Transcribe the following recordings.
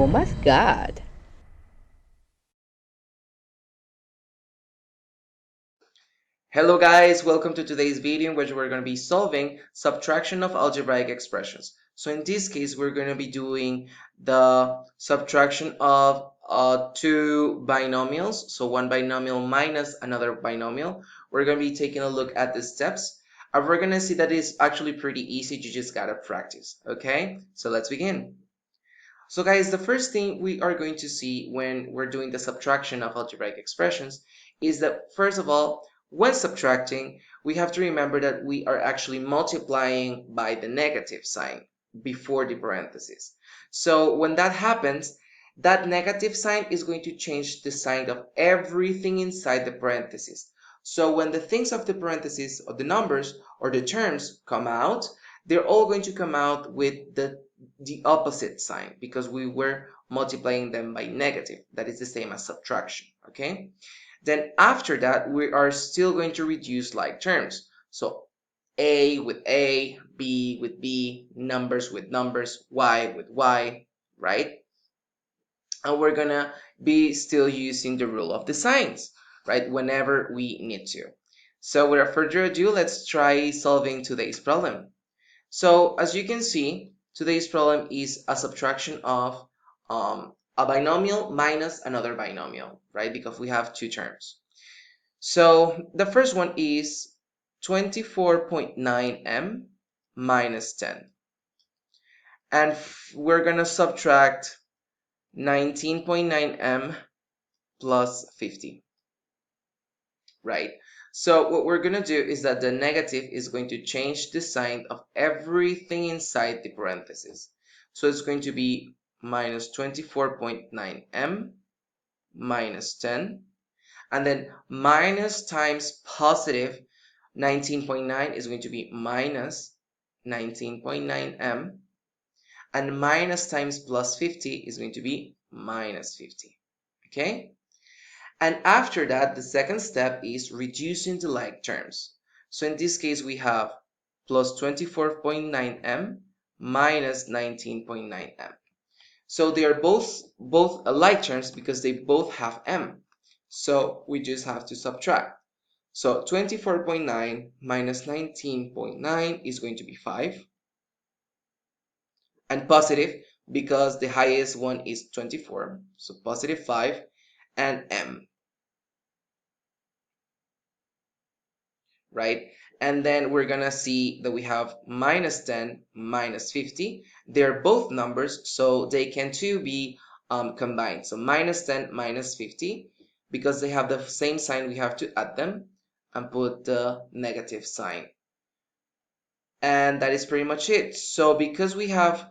ohmathgad. Hello guys, welcome to today's video in which we're going to be solving subtraction of algebraic expressions. So in this case, we're going to be doing the subtraction of two binomials. So one binomial minus another binomial. We're going to be taking a look at the steps. And we're going to see that it's actually pretty easy. You just got to practice. Okay, so let's begin. So guys, the first thing we are going to see when we're doing the subtraction of algebraic expressions is that, first of all, when subtracting, we have to remember that we are actually multiplying by the negative sign before the parentheses. So when that happens, that negative sign is going to change the sign of everything inside the parentheses. So when the things of the parentheses, or the numbers, or the terms come out, they're all going to come out with the opposite sign because we were multiplying them by negative. That is the same as subtraction, okay? Then after that, we are still going to reduce like terms. So A with A, B with B, numbers with numbers, Y with Y, right? And we're gonna be still using the rule of the signs, right? Whenever we need to. So without further ado, let's try solving today's problem. So as you can see, today's problem is a subtraction of a binomial minus another binomial, right? Because we have two terms. So the first one is 24.9m minus 10. And we're going to subtract 19.9m plus 50, right? So what we're going to do is that the negative is going to change the sign of everything inside the parentheses. So it's going to be minus 24.9m minus 10. And then minus times positive 19.9 is going to be minus 19.9m. And minus times plus 50 is going to be minus 50. Okay? And after that, the second step is reducing the like terms. So in this case, we have plus 24.9m minus 19.9m. So they are both like terms because they both have m. So we just have to subtract. So 24.9 minus 19.9 is going to be 5. And positive because the highest one is 24. So positive 5 and m. Right? And then we're gonna see that we have minus 10 minus 50. They're both numbers, so they can too be combined. So minus 10 minus 50, because they have the same sign, we have to add them and put the negative sign. And that is pretty much it. So because we have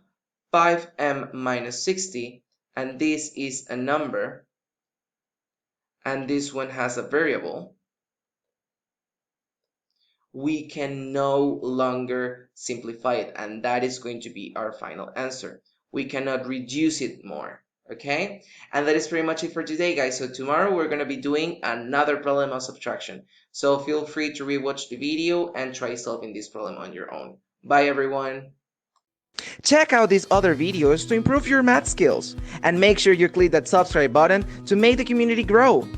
5m minus 60, and this is a number, and this one has a variable, we can no longer simplify it, and that is going to be our final answer. We cannot reduce it more, okay? And that is pretty much it for today, guys. So tomorrow we're going to be doing another problem of subtraction. So feel free to rewatch the video and try solving this problem on your own. Bye, everyone. Check out these other videos to improve your math skills, and make sure you click that subscribe button to make the community grow.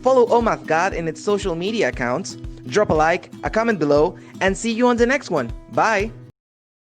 Follow ohmathgad in its social media accounts, drop a like, a comment below, and see you on the next one. Bye!